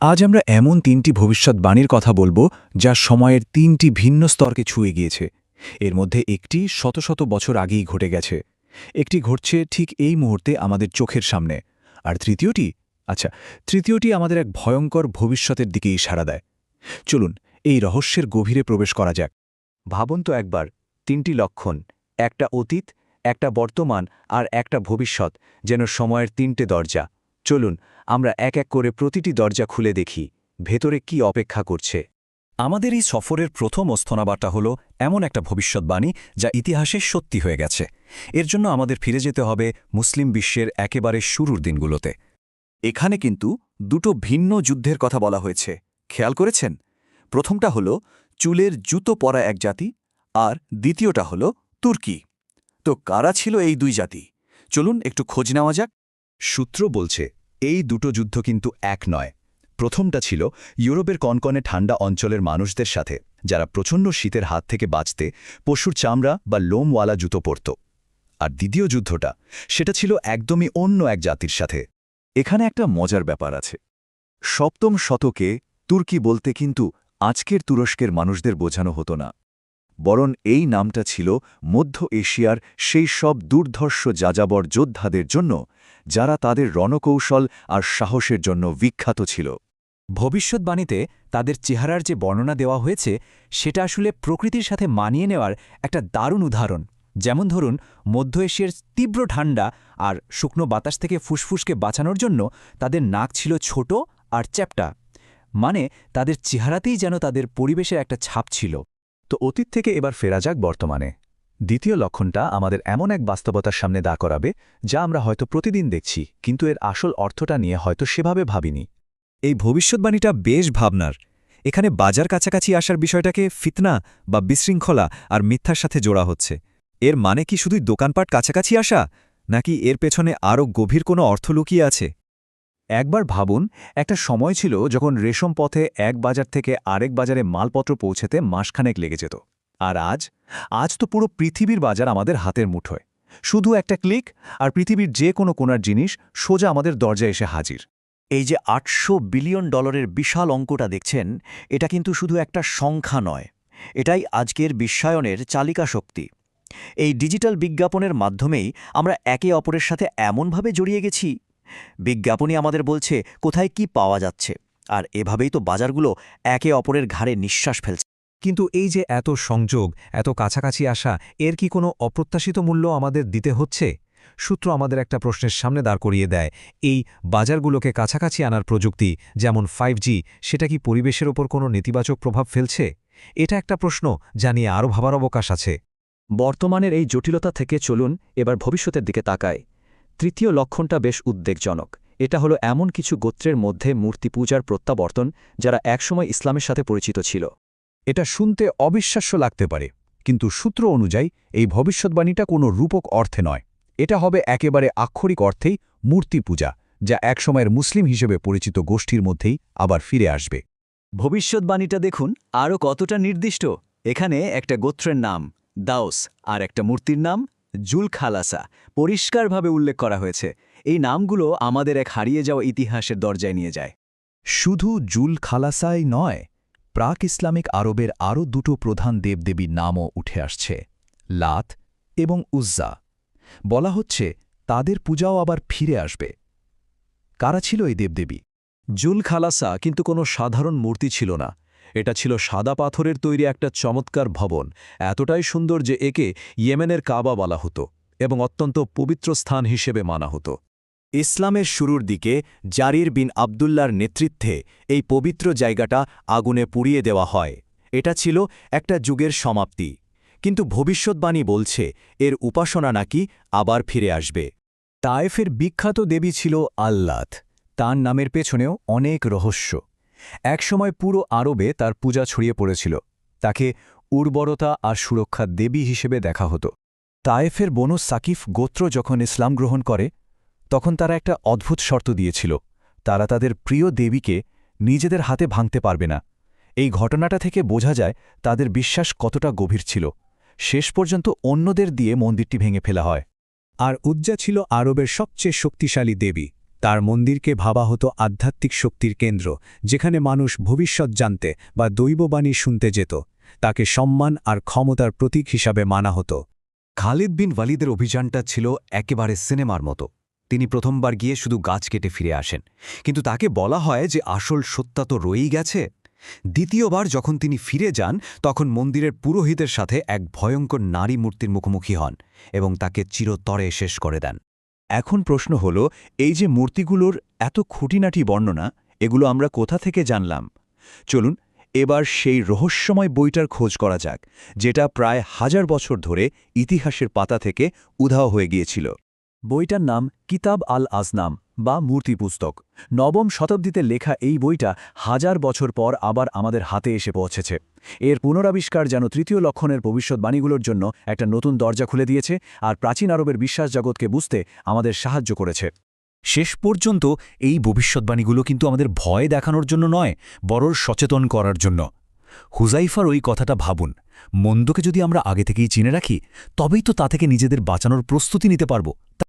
আজ আমরা এমন তিনটি ভবিষ্যৎবাণীর কথা বলবো যা সময়ের তিনটি ভিন্ন স্তরকে ছুঁয়ে গিয়েছে। এর মধ্যে একটি শত শত বছর আগেই ঘটে গেছে, একটি ঘটছে ঠিক এই মুহূর্তে আমাদের চোখের সামনে, আর তৃতীয়টি আমাদের এক ভয়ঙ্কর ভবিষ্যতের দিকে ইশারা দেয়। চলুন এই রহস্যের গভীরে প্রবেশ করা যাক। ভাবুন তো একবার, তিনটি লক্ষণ, একটা অতীত, একটা বর্তমান আর একটা ভবিষ্যৎ, যেন সময়ের তিনটে দরজা। চলুন আমরা এক এক করে প্রতিটি দরজা খুলে দেখি ভেতরে কি অপেক্ষা করছে। আমাদের এই সফরের প্রথম অস্থনাবাটা হল এমন একটা ভবিষ্যৎবাণী যা ইতিহাসে সত্যি হয়ে গেছে। এর জন্য আমাদের ফিরে যেতে হবে মুসলিম বিশ্বের একেবারে শুরুর দিনগুলোতে। এখানে কিন্তু দুটো ভিন্ন যুদ্ধের কথা বলা হয়েছে, খেয়াল করেছেন? প্রথমটা হল চুলের জুতো পরা এক জাতি, আর দ্বিতীয়টা হল তুর্কি। তো কারা ছিল এই দুই জাতি? চলুন একটু খোঁজ নেওয়া যাক। সূত্র বলছে এই দুটো যুদ্ধ কিন্তু এক নয়। প্রথমটা ছিল ইউরোপের কনকনে ঠান্ডা অঞ্চলের মানুষদের সাথে, যারা প্রচণ্ড শীতের হাত থেকে বাঁচতে পশুর চামড়া বা লোমওয়ালা জুতো পরত। আর দ্বিতীয় যুদ্ধটা, সেটা ছিল একদমই অন্য এক জাতির সাথে। এখানে একটা মজার ব্যাপার আছে। সপ্তম শতকে তুর্কি বলতে কিন্তু আজকের তুরস্কের মানুষদের বোঝানো হতো না, বরং এই নামটা ছিল মধ্য এশিয়ার সেই সব দুর্ধর্ষ যাযাবর যোদ্ধাদের জন্য যারা তাদের রণকৌশল আর সাহসের জন্য বিখ্যাত ছিল। ভবিষ্যৎবাণীতে তাদের চেহারার যে বর্ণনা দেওয়া হয়েছে সেটা আসলে প্রকৃতির সাথে মানিয়ে নেওয়ার একটা দারুণ উদাহরণ। যেমন ধরুন, মধ্য এশিয়ার তীব্র ঠান্ডা আর শুকনো বাতাস থেকে ফুসফুসকে বাঁচানোর জন্য তাদের নাক ছিল ছোট আর চ্যাপ্টা, মানে তাদের চেহারাতেই যেন তাদের পরিবেশের একটা ছাপ ছিল। তো অতীত থেকে এবার ফেরা যাক বর্তমানে। দ্বিতীয় লক্ষণটা আমাদের এমন এক বাস্তবতার সামনে দাঁড় করাবে যা আমরা হয়তো প্রতিদিন দেখছি, কিন্তু এর আসল অর্থটা নিয়ে হয়তো সেভাবে ভাবিনি। এই ভবিষ্যৎবাণীটা বেশ ভাবনার। এখানে বাজার কাছাকাছি আসার বিষয়টাকে ফিতনা বা বিশৃঙ্খলা আর মিথ্যার সাথে জোড়া হচ্ছে। এর মানে কি শুধুই দোকানপাট কাছাকাছি আসা, নাকি এর পেছনে আরও গভীর কোনো অর্থ লুকিয়ে আছে? একবার ভাবুন, একটা সময় ছিল যখন রেশম পথে এক বাজার থেকে আরেক বাজারে মালপত্র পৌঁছাতে মাসখানেক লেগে যেত। আর আজ তো পুরো পৃথিবীর বাজার আমাদের হাতের মুঠোয়। শুধু একটা ক্লিক আর পৃথিবীর যে কোনো কোনার জিনিস সোজা আমাদের দরজায় এসে হাজির। এই যে $800 বিলিয়ন বিশাল অঙ্কটা দেখছেন, এটা কিন্তু শুধু একটা সংখ্যা নয়, এটাই আজকের বিশ্বায়নের চালিকা শক্তি। এই ডিজিটাল বিজ্ঞাপনের মাধ্যমেই আমরা একে অপরের সাথে এমনভাবে জড়িয়ে গেছি। বিজ্ঞাপনই আমাদের বলছে কোথায় কি পাওয়া যাচ্ছে, আর এভাবেই তো বাজারগুলো একে অপরের ঘাড়ে নিঃশ্বাস ফেলছে। কিন্তু এই যে এত সংযোগ, এত কাছাকাছি আসা, এর কি কোনো অপ্রত্যাশিত মূল্য আমাদের দিতে হচ্ছে? সূত্র আমাদের একটা প্রশ্নের সামনে দাঁড় করিয়ে দেয়। এই বাজারগুলোকে কাছাকাছি আনার প্রযুক্তি, যেমন 5G, সেটা কি পরিবেশের ওপর কোনো নেতিবাচক প্রভাব ফেলছে? এটা একটা প্রশ্ন যা নিয়ে আরও ভাবার অবকাশ আছে। বর্তমানের এই জটিলতা থেকে চলুন এবার ভবিষ্যতের দিকে তাকাই। তৃতীয় লক্ষণটা বেশ উদ্বেগজনক। এটা হলো এমন কিছু গোত্রের মধ্যে মূর্তি পূজার প্রত্যাবর্তন, যারা একসময় ইসলামের সাথে পরিচিত ছিল। এটা শুনতে অবিশ্বাস্য লাগতে পারে, কিন্তু সূত্র অনুযায়ী এই ভবিষ্যৎবাণীটা কোনো রূপক অর্থে নয়। এটা হবে একেবারে আক্ষরিক অর্থেই মূর্তি পূজা, যা একসময়ের মুসলিম হিসেবে পরিচিত গোষ্ঠীর মধ্যেই আবার ফিরে আসবে। ভবিষ্যৎবাণীটা দেখুন আরও কতটা নির্দিষ্ট। এখানে একটা গোত্রের নাম দাউস আর একটা মূর্তির নাম জুল খালাসা পরিষ্কারভাবে উল্লেখ করা হয়েছে। এই নামগুলো আমাদের এক হারিয়ে যাওয়া ইতিহাসের দরজায় নিয়ে যায়। শুধু জুল খালাসাই নয়, প্রাক ইসলামিক আরবের আরও দুটো প্রধান দেবদেবীর নামও উঠে আসছে, লাত এবং উজ্জা। বলা হচ্ছে তাদের পূজাও আবার ফিরে আসবে। কারা ছিল এই দেবদেবী? জুল খালাসা কিন্তু কোনো সাধারণ মূর্তি ছিল না। এটা ছিল সাদা পাথরের তৈরি একটা চমৎকার ভবন, এতটাই সুন্দর যে একে ইয়েমেনের কাবা বলা হতো এবং অত্যন্ত পবিত্র স্থান হিসেবে মানা হতো। ইসলামের শুরুর দিকে জারির বিন আবদুল্লার নেতৃত্বে এই পবিত্র জায়গাটা আগুনে পুড়িয়ে দেওয়া হয়। এটা ছিল একটা যুগের সমাপ্তি, কিন্তু ভবিষ্যৎবাণী বলছে এর উপাসনা নাকি আবার ফিরে আসবে। তায়েফের বিখ্যাত দেবী ছিল আল্লাত। তার নামের পেছনেও অনেক রহস্য। একসময় পুরো আরবে তার পূজা ছড়িয়ে পড়েছিল। তাকে উর্বরতা আর সুরক্ষার দেবী হিসেবে দেখা হতো। তায়েফের বনু সাকিফ গোত্র যখন ইসলাম গ্রহণ করে, তখন তারা একটা অদ্ভুত শর্ত দিয়েছিল। তারা তাদের প্রিয় দেবীকে নিজেদের হাতে ভাঙতে পারবে না। এই ঘটনাটা থেকে বোঝা যায় তাদের বিশ্বাস কতটা গভীর ছিল। শেষ পর্যন্ত অন্যদের দিয়ে মন্দিরটি ভেঙে ফেলা হয়। আর উজ্জা ছিল আরবের সবচেয়ে শক্তিশালী দেবী। তার মন্দিরকে ভাবা হতো আধ্যাত্মিক শক্তির কেন্দ্র, যেখানে মানুষ ভবিষ্যৎ জানতে বা দৈববাণী শুনতে যেত। তাকে সম্মান আর ক্ষমতার প্রতীক হিসাবে মানা হতো। খালিদ বিন ওয়ালিদের অভিযানটা ছিল একেবারে সিনেমার মতো। তিনি প্রথমবার গিয়ে শুধু গাছ কেটে ফিরে আসেন, কিন্তু তাকে বলা হয় যে আসল সত্য তো রয়েই গেছে। দ্বিতীয়বার যখন তিনি ফিরে যান, তখন মন্দিরের পুরোহিতের সাথে এক ভয়ঙ্কর নারী মূর্তির মুখোমুখি হন এবং তাকে চিরতরে শেষ করে দেন। এখন প্রশ্ন হল, এই যে মূর্তিগুলোর এত খুঁটিনাটি বর্ণনা, এগুলো আমরা কোথা থেকে জানলাম? চলুন এবার সেই রহস্যময় বইটার খোঁজ করা যাক, যেটা প্রায় 1000 বছর ধরে ইতিহাসের পাতা থেকে উধাও হয়ে গিয়েছিল। বইটার নাম কিতাব আল আজনাম বা মূর্তি পুস্তক। নবম শতাব্দীতে লেখা এই বইটা 1000 বছর পর আবার আমাদের হাতে এসে পৌঁছেছে। এর পুনরাবিষ্কার যেন তৃতীয় লক্ষণের ভবিষ্যৎবাণীগুলোর জন্য একটা নতুন দরজা খুলে দিয়েছে আর প্রাচীন আরবের বিশ্বাস জগৎকে বুঝতে আমাদের সাহায্য করেছে। শেষ পর্যন্ত এই ভবিষ্যৎবাণীগুলো কিন্তু আমাদের ভয় দেখানোর জন্য নয়, বরং সচেতন করার জন্য। হুজাইফার ওই কথাটা ভাবুন, মন্দকে যদি আমরা আগে থেকেই চিনে রাখি, তবেই তো তা থেকে নিজেদের বাঁচানোর প্রস্তুতি নিতে পারব।